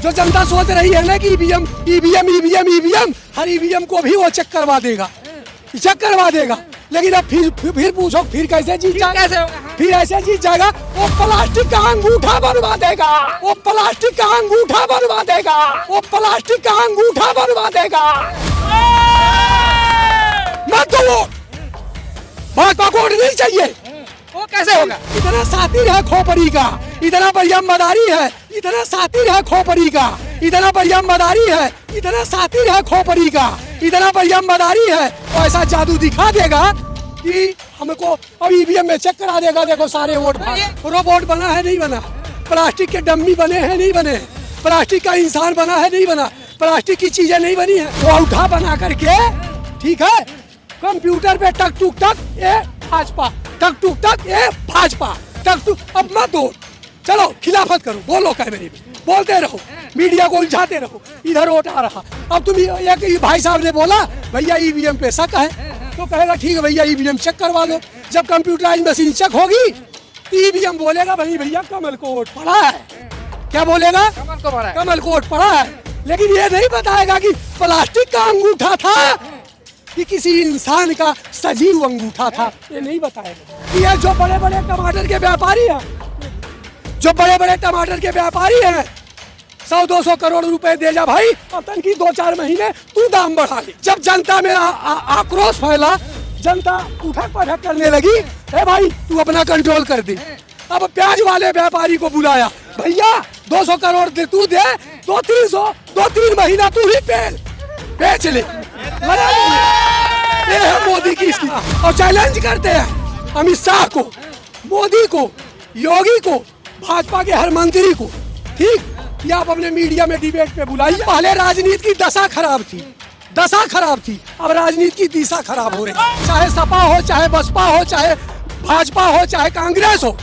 जो जनता सोच रही है ना कि ईवीएम ईवीएम ईवीएम ईवीएम, हर ईवीएम को भी वो चेक करवा देगा, लेकिन अब फिर पूछो फिर कैसे जीत जाएगा? कैसे होगा? फिर ऐसे जीत जाएगा, वो प्लास्टिक का अंगूठा बनवा देगा, वो प्लास्टिक का अंगूठा बनवा देगा, वो प्लास्टिक का अंगूठा बनवा देगा। मत दो वोट, भाजपा को वोट नहीं चाहिए। वो कैसे होगा? इतना सातिर है खोपड़ी का, इतना बढ़िया मदारी है, इतना सातिर है खोपड़ी का, इतना बढ़िया मदारी है, इतना सातिर है खोपड़ी का, इतना बढ़िया मदारी है। वो ऐसा जादू दिखा देगा कि हमको अब ईवीएम में चेक करा देगा। देखो सारे वोट, रोबोट बना है नहीं बना, प्लास्टिक के डम्मी बने हैं नहीं बने, प्लास्टिक का इंसान बना है नहीं बना, प्लास्टिक की चीजें नहीं बनी है। वो अंगूठा बना करके, ठीक है, कंप्यूटर पे टक टुक टक ये भाजपा, टक टुक टक ये भाजपा, टक टुक। अब मत दो, चलो खिलाफत करो, बोलो कैमरे में, बोलते रहो, मीडिया को उलझाते रहो, इधर वोट आ रहा। अब तुम एक भाई साहब ने बोला भैया ईवीएम पे शक है, तो कहेगा ठीक है भैया ईवीएम चेक करवा लो। जब कंप्यूटराइज मशीन चेक होगी तो ईवीएम बोलेगा भाई भैया कमल को वोट पड़ा है। क्या बोलेगा? कमल को वोट पड़ा है। लेकिन ये नहीं बताएगा कि प्लास्टिक का अंगूठा था कि किसी इंसान का सजीव अंगूठा था, ये नहीं बताएगा। ये जो बड़े बड़े टमाटर के व्यापारी हैं, जो बड़े बड़े टमाटर के व्यापारी हैं, 100-200 करोड़ रुपए दे जा भाई, अपन की 2-4 महीने तू दाम बढ़ा ले। जब जनता में आक्रोश फैला, जनता उठक पटक करने लगी, ए भाई तू अपना कंट्रोल कर दे। अब प्याज वाले व्यापारी को बुलाया, भैया 200 करोड़ दे, तू दे 2-3 महीना तू ही बेच ले, ये है मोदी की स्कीम। और चैलेंज करते हैं अमित शाह को, मोदी को, योगी को, भाजपा के हर मंत्री को, ठीक, या आप अपने मीडिया में डिबेट पे बुलाइए। पहले राजनीति की दशा खराब थी, अब राजनीति की दिशा खराब हो रही। चाहे सपा हो, चाहे बसपा हो, चाहे भाजपा हो, चाहे कांग्रेस हो,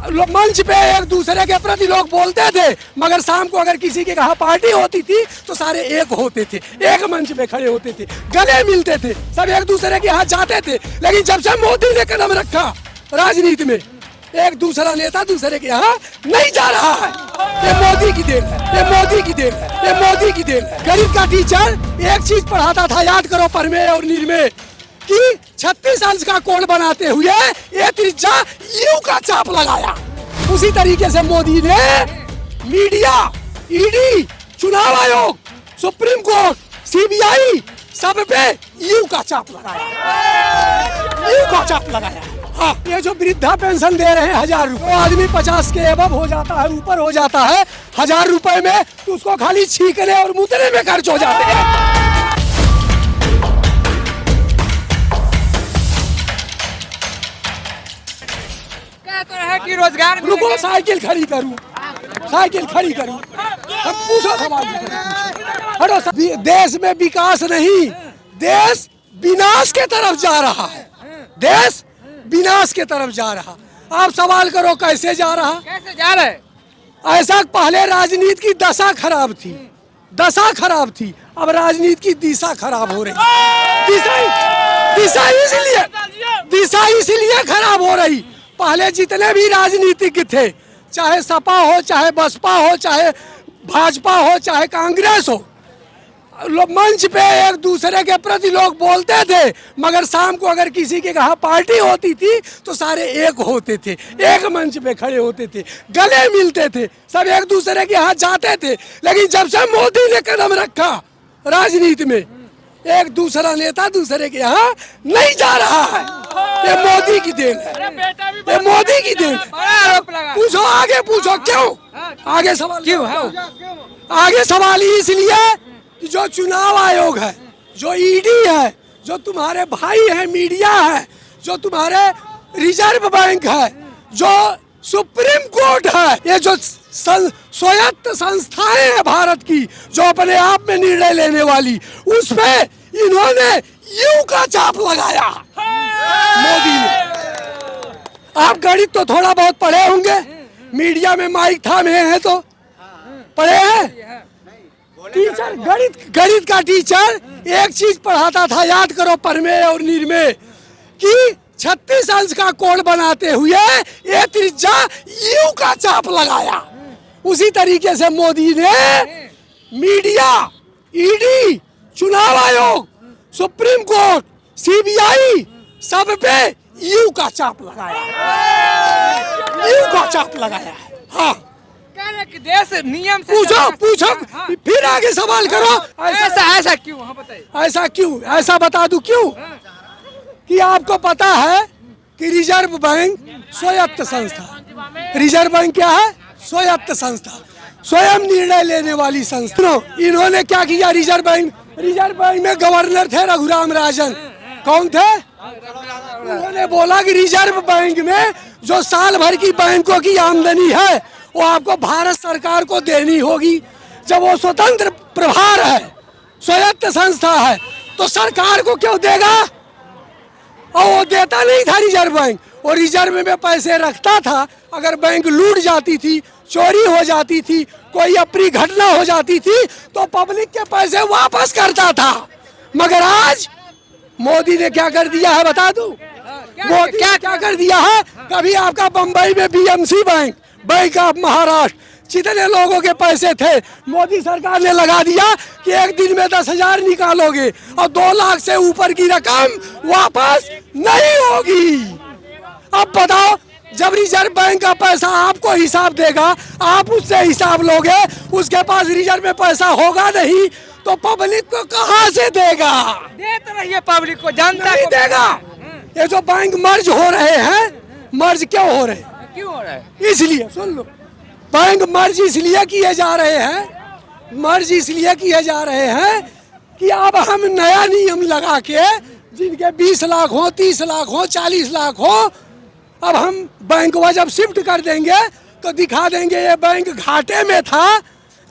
मंच पे एक दूसरे के प्रति लोग बोलते थे, मगर शाम को अगर किसी के कहा पार्टी होती थी तो सारे एक होते थे, एक मंच पे खड़े होते थे, गले मिलते थे, सब एक दूसरे के यहाँ जाते थे। लेकिन जब से मोदी ने कदम रखा राजनीति में, एक दूसरा नेता दूसरे के यहाँ नहीं जा रहा है। ये मोदी की देन है, ये मोदी की देन है, ये मोदी की देन है। गरीब का टीचर एक चीज पढ़ाता था, याद करो, परमे और निर्मे, कि 36 अंश का कोड बनाते हुए ये त्रिज्या यू का चाप लगाया। उसी तरीके से मोदी ने मीडिया, ईडी, चुनाव आयोग, सुप्रीम कोर्ट, सीबीआई, सब पे यू का चाप लगाया, यू का चाप लगाया। हाँ, ये जो वृद्धा पेंशन दे रहे हैं 1000 रुपए, आदमी 50 के एबव हो जाता है, ऊपर हो जाता है, 1000 रुपए में तो उसको खाली छींकने और मुतने में खर्च हो जाते हैं। तो है कि रोजगार रुको, साइकिल खड़ी करूं, हम पूछो सवाल, हटो। देश में विकास नहीं, देश विनाश के तरफ जा रहा है, देश विनाश के तरफ जा रहा। आप सवाल करो कैसे जा रहा? कैसे जा रहे? ऐसा पहले राजनीति की दशा खराब थी, अब राजनीति की दिशा खराब हो रही। दिशा इसलिए खराब हो रही। पहले जितने भी राजनीतिज्ञ थे, चाहे सपा हो, चाहे बसपा हो, चाहे भाजपा हो, चाहे कांग्रेस हो, मंच पे एक दूसरे के प्रति लोग बोलते थे, मगर शाम को अगर किसी के कहा पार्टी होती थी तो सारे एक होते थे, एक मंच पे खड़े होते थे, गले मिलते थे, सब एक दूसरे के यहाँ जाते थे। लेकिन जब से मोदी ने कदम रखा राजनीति में, एक दूसरा नेता दूसरे के यहाँ नहीं जा रहा है। ये मोदी की देन है, ये मोदी की देन है। पूछो, आगे पूछो क्यों? आगे सवाल क्यों है? आगे सवाल इसलिए कि जो चुनाव आयोग है, जो ईडी है, जो तुम्हारे भाई है मीडिया है, जो तुम्हारे रिजर्व बैंक है, जो सुप्रीम कोर्ट है, ये जो स्वायत्त संस्थाएं हैं भारत की, जो अपने आप में निर्णय लेने वाली, उसमें इन्होंने यू का चाप लगाया मोदी ने। आप गणित तो थोड़ा बहुत पढ़े होंगे, मीडिया में माइक थामे हैं तो पढ़े हैं। टीचर, गणित का टीचर एक चीज पढ़ाता था, याद करो, परमे और निर्मे, कि 36 अंश का कोण बनाते हुए ये त्रिज्या यू का चाप लगाया। उसी तरीके से मोदी ने मीडिया, ईडी, चुनाव आयोग, सुप्रीम कोर्ट, सीबीआई सब पे यू का चाप लगाया है, यू का चाप लगाया है। हाँ, कह रहे कि देश नियम से पूछो चलना- पूछो, हाँ। फिर आगे सवाल करो। ऐसा क्यों? हाँ बताइए। ऐसा क्यों? ऐसा बता दूं क्यों? कि आपको पता है कि रिजर्व बैंक स्वायत्त संस्था, रिजर्व बैंक क्या है? स्वायत्त संस्था, स्वयं निर्णय लेने वाली संस्था। इन्होंने क्या किया? रिजर्व बैंक में गवर्नर थे रघुराम राजन। कौन थे? उन्होंने बोला कि रिजर्व बैंक में जो साल भर की बैंकों की आमदनी है वो आपको भारत सरकार को देनी होगी। जब वो स्वतंत्र प्रभार है, स्वायत्त संस्था है, तो सरकार को क्यों देगा? और वो देता नहीं था रिजर्व बैंक, वो रिजर्व में पैसे रखता था। अगर बैंक लूट जाती थी, चोरी हो जाती थी, कोई अप्रिय घटना हो जाती थी, तो पब्लिक के पैसे वापस करता था। मगर आज मोदी ने क्या कर दिया है बता दूं? मोदी क्या कर दिया है? कभी आपका बम्बई में बीएमसी बैंक ऑफ महाराष्ट्र, जितने लोगों के पैसे थे मोदी सरकार ने लगा दिया कि एक दिन में 10,000 निकालोगे और 2 लाख से ऊपर की रकम वापस नहीं होगी। अब बताओ, जब रिजर्व बैंक का पैसा आपको हिसाब देगा, आप उससे हिसाब लोगे, उसके पास रिजर्व में पैसा होगा नहीं, तो पब्लिक को कहाँ से देगा? देते रहिए पब्लिक को, जनता नहीं को देगा। ये जो बैंक मर्ज हो रहे हैं, मर्ज क्यों हो रहे हैं? क्यों हो रहा है? इसलिए सुन लो, बैंक मर्ज इसलिए किए जा रहे हैं, मर्ज इसलिए किए जा रहे हैं कि अब हम नया नियम लगा के जिनके 20 लाख हो, 30 लाख हो, 40 लाख हो, अब हम बैंक को जब शिफ्ट कर देंगे तो दिखा देंगे ये बैंक घाटे में था।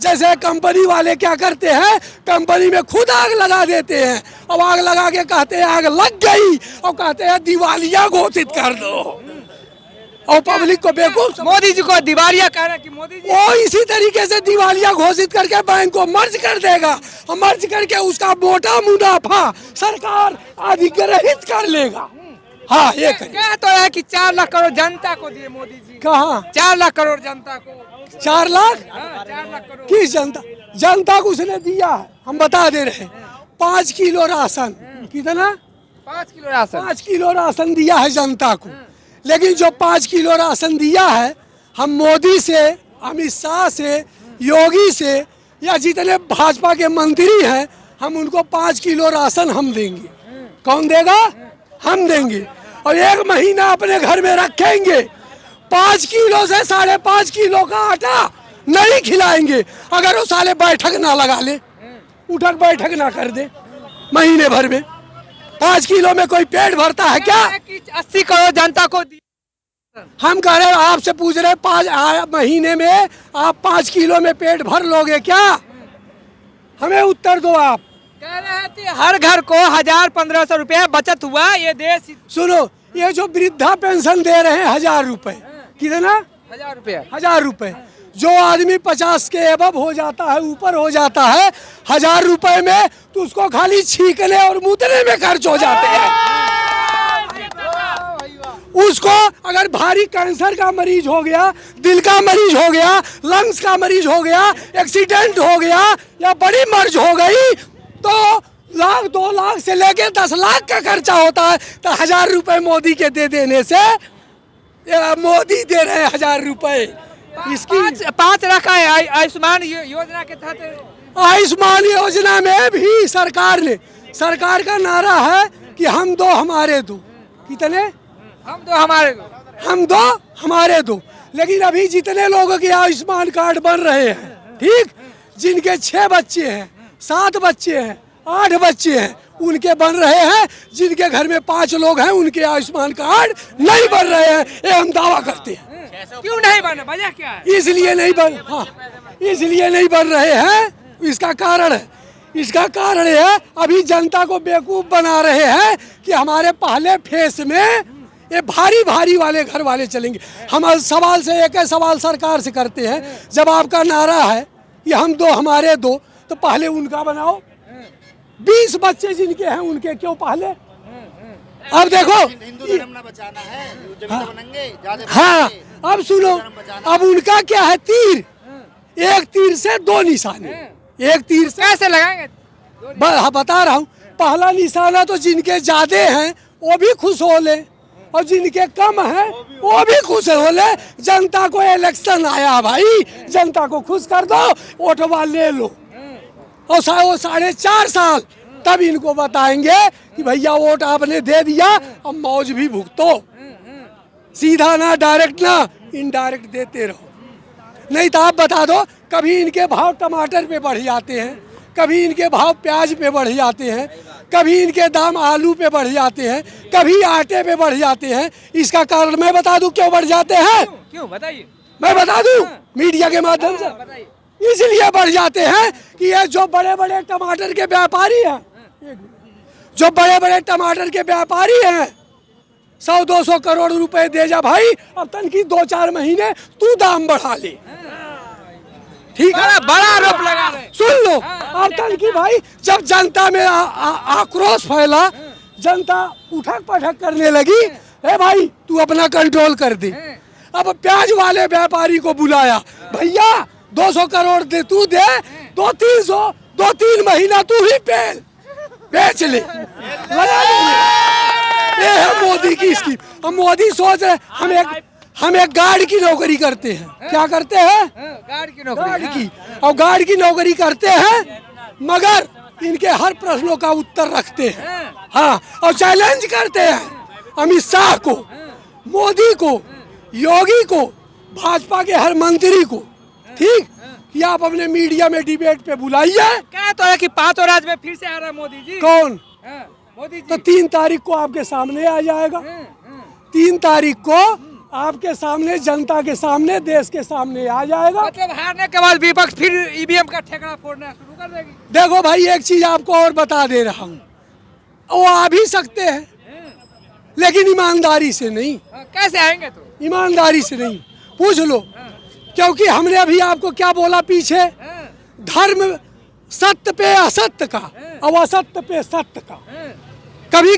जैसे कंपनी वाले क्या करते हैं, कंपनी में खुद आग लगा देते हैं, अब आग लगा के कहते हैं आग लग गई और कहते हैं दिवालिया घोषित कर दो, और पब्लिक को बेवकूफ। मोदी जी को दिवालिया कह रहे हैं कि मोदी जी वो इसी तरीके से दिवालिया घोषित करके बैंक को मर्ज कर देगा और मर्ज करके उसका मोटा मुनाफा सरकार अधिग्रहित कर लेगा। हाँ, ये करें। कह तो है कि 4 लाख करोड़ जनता को दिए मोदी जी। कहाँ 4 लाख करोड़ जनता को? 4 लाख? हाँ, 4 लाख करोड़। किस जनता को उसने दिया है? हम बता दे रहे हैं, 5 किलो राशन। कितना? 5 किलो राशन। 5 किलो राशन दिया है जनता को। लेकिन जो 5 किलो राशन दिया है, हम मोदी से, अमित शाह से, योगी से या जितने भाजपा के मंत्री हैं, हम उनको 5 किलो राशन हम देंगे। कौन देगा? हम देंगे। और 1 महीना अपने घर में रखेंगे। 5 किलो से 5.5 किलो का आटा नहीं खिलाएंगे अगर वो साले बैठक ना लगा ले, उठक बैठक ना कर दे महीने भर में। 5 किलो में कोई पेट भरता है क्या? 80 करोड़ जनता को दिया। हम कह रहे हैं, आपसे पूछ रहे 5 महीने में आप 5 किलो में पेट भर लोगे क्या? हमें उत्तर दो आप। कह रहे हैं कि हर घर को 1,000-1,500 रुपया बचत हुआ। ये देश सुनो, ये जो वृद्धा पेंशन दे रहे हैं 1,000 रुपए, कितना? 1,000 रुपया। 1,000 रुपए। जो आदमी 50 के एबव हो जाता है, ऊपर हो जाता है, 1,000 रुपए में तो उसको खाली छींकने और मुतने में खर्च हो जाते हैं। उसको अगर भारी कैंसर का मरीज हो गया, दिल का मरीज हो गया, लंग्स का मरीज हो गया, एक्सीडेंट हो गया या बड़ी मर्ज हो गई, तो 1,00,000 2 लाख से लेके 10 लाख का खर्चा होता है। तो 1,000 रुपए मोदी के दे देने से, मोदी दे रहे हैं 1,000 रुपए। इसकी 5 लाख है आयुष्मान योजना के तहत। आयुष्मान योजना में भी सरकार का नारा है कि हम दो हमारे दो। कितने? हम दो हमारे दो। हम दो हमारे दो। लेकिन अभी जितने लोगों के आयुष्मान कार्ड बन रहे हैं, ठीक, जिनके 6 बच्चे हैं, 7 बच्चे हैं, 8 बच्चे हैं, उनके बन रहे हैं। जिनके घर में 5 लोग हैं, उनके आयुष्मान कार्ड नहीं बन रहे हैं, ये हम दावा करते हैं। क्यों नहीं बने? वजह क्या है? इसलिए नहीं बन रहे हैं। इसका कारण है अभी जनता को बेवकूफ बना रहे हैं कि हमारे पहले फेस में ये भारी वाले घर वाले चलेंगे। हम सवाल से एक सवाल सरकार से करते हैं, जब आपका नारा है कि हम दो हमारे दो, तो पहले उनका बनाओ। 20 बच्चे जिनके हैं उनके क्यों पहले? अब देखो, हिंदू धर्म ना बचाना है, जमीन बनेंगे, हाँ, अब सुनो, अब उनका क्या है? तीर एक तीर से दो निशाने, एक तीर से कैसे लगाएंगे? बता रहा हूँ। पहला निशाना तो जिनके ज्यादा हैं वो भी खुश हो ले, और जिनके कम है वो भी खुश हो ले। जनता को इलेक्शन आया भाई, जनता को खुश कर दो, वोटवा ले लो। और वो 4.5 साल तब इनको बताएंगे कि भैया वोट आपने दे दिया, अब मौज भी भुगतो। सीधा ना, डायरेक्ट ना, इनडायरेक्ट देते रहो। नहीं तो आप बता दो, कभी इनके भाव टमाटर पे बढ़ जाते हैं, कभी इनके भाव प्याज पे बढ़ जाते हैं, कभी इनके दाम आलू पे बढ़ जाते हैं, कभी आटे पे बढ़ जाते हैं। इसका कारण मैं बता दूं क्यों बढ़ जाते हैं? क्यों बताइए? मैं बता दूं मीडिया के माध्यम से। बताइए। इसलिए बढ़ जाते हैं कि ये जो बड़े बड़े टमाटर के व्यापारी हैं, जो बड़े बड़े टमाटर के व्यापारी हैं, 100-200 करोड़ रुपए दे जा भाई, अब तक की 2-4 महीने तू दाम बढ़ा ले, ठीक है? बड़ा आरोप लगा रहे। सुन लो, अब तक की भाई जब जनता में आक्रोश फैला, जनता उठक पटक करने लगी, ए भाई तू अपना कंट्रोल कर दे। अब प्याज वाले व्यापारी को बुलाया, भैया 200 करोड़ दे, तू दे 200-300, 2-3 महीना तू ही बेच ले, लगा ले। ये है मोदी की स्कीम। अब मोदी सोच रहे हम एक गार्ड की नौकरी करते हैं। क्या करते हैं? गार्ड की नौकरी। गार्ड की, और गार्ड की नौकरी करते हैं, मगर इनके हर प्रश्नों का उत्तर रखते हैं। हाँ, और चैलेंज करते हैं अमित शाह को, मोदी को, योगी को, भाजपा के हर मंत्री को, ठीक, कि आप अपने मीडिया में डिबेट पे बुलाइए। क्या तो है कि 5 राज्य में फिर से आ रहा है मोदी जी। कौन? मोदी जी। तो 3 तारीख को आपके सामने आ जाएगा। 3 तारीख को आपके सामने, जनता के सामने, देश के सामने आ जाएगा। मतलब हारने के बाद विपक्ष फिर ईवीएम का ठेका फोड़ना शुरू कर देगी। देखो भाई, एक चीज आपको और बता दे रहा हूँ, वो आ भी सकते हैं लेकिन ईमानदारी से नहीं। कैसे आएंगे? तो ईमानदारी से नहीं, पूछ लो। क्योंकि हमने अभी आपको क्या बोला पीछे, धर्म सत्य पे असत्य का, और असत्य पे सत्य का। कभी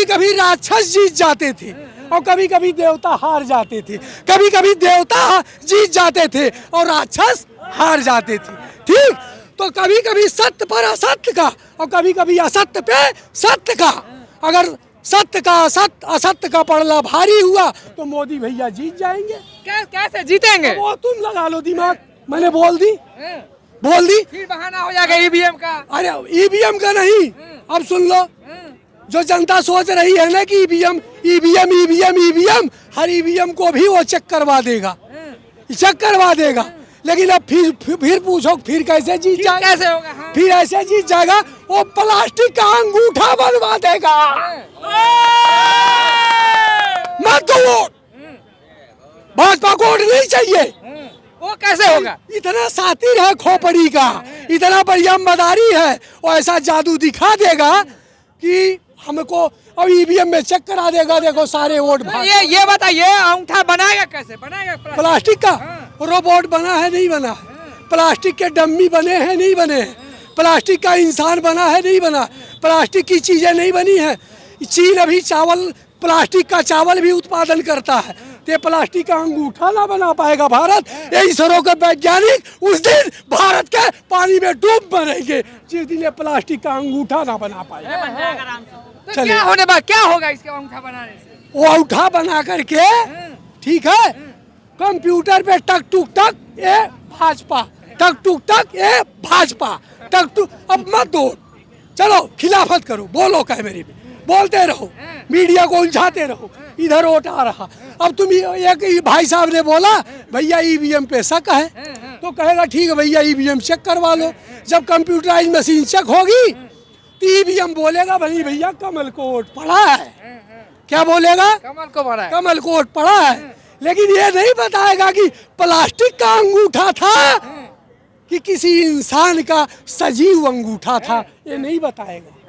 कभी राक्षस जीत जाते थे, और कभी कभी देवता हार जाते थे। कभी कभी देवता जीत जाते थे और राक्षस हार जाते थे, ठीक? तो कभी कभी सत्य पर असत्य का, और कभी कभी असत्य पे सत्य का। अगर सत्य का असत्य का पड़ला भारी हुआ तो मोदी भैया जीत जाएंगे। कैसे जीतेंगे? वो तुम लगा लो दिमाग, मैंने बोल दी। फिर बहाना हो जाएगा ईवीएम का। अरे ईवीएम का नहीं, अब सुन लो, जो जनता सोच रही है ना कि ईवीएम, हर ईवीएम को भी वो चेक करवा देगा, लेकिन अब फिर पूछो, फिर कैसे जीत जाएगा? कैसे होगा? हाँ। फिर ऐसे जीत जाएगा, वो प्लास्टिक का अंगूठा बनवा देगा। मत दो वोट, भाजपा को वोट नहीं चाहिए। वो कैसे होगा? इतना सातिर है खोपड़ी का, इतना बढ़िया मदारी है, वो ऐसा जादू दिखा देगा कि हमको अब ईवीएम में चेक करा देगा। देखो सारे वोट भाग। ये बताइए, अंगूठा बनाएगा कैसे? बनाएगा प्लास्टिक का। रोबोट बना है, नहीं बना? प्लास्टिक के डम्मी बने हैं, नहीं बने? प्लास्टिक का इंसान बना है, नहीं बना? प्लास्टिक की चीजें नहीं बनी है। चीन अभी प्लास्टिक का चावल भी उत्पादन करता है, तो प्लास्टिक का अंगूठा ना बना पाएगा भारत। इसरो के वैज्ञानिक उस दिन भारत के पानी में डूब मरेंगे जिस दिन ये प्लास्टिक का अंगूठा ना बना पाएगा। तो क्या होने बाद क्या होगा इसके अंगूठा बनाने से? वो अंगूठा बना करके, ठीक है, कंप्यूटर पे टक टुक टक ये भाजपा, टक टुक टक ये भाजपा, टक टुक। अब मत दो, चलो खिलाफत करो, बोलो कैमरे में, बोलते रहो, मीडिया को उलझाते रहो, इधर वोट आ रहा। अब तुम एक भाई साहब ने बोला भैया ईवीएम पे शक है, तो कहेगा ठीक है भैया ईवीएम चेक करवा लो। जब कंप्यूटराइज मशीन चेक होगी तो ईवीएम बोलेगा भाई भैया कमल को वोट पड़ा है। क्या बोलेगा? कमल को पड़ा है। कमल को वोट पड़ा है। लेकिन ये नहीं बताएगा कि प्लास्टिक का अंगूठा था कि किसी इंसान का सजीव अंगूठा था, ये नहीं बताएगा।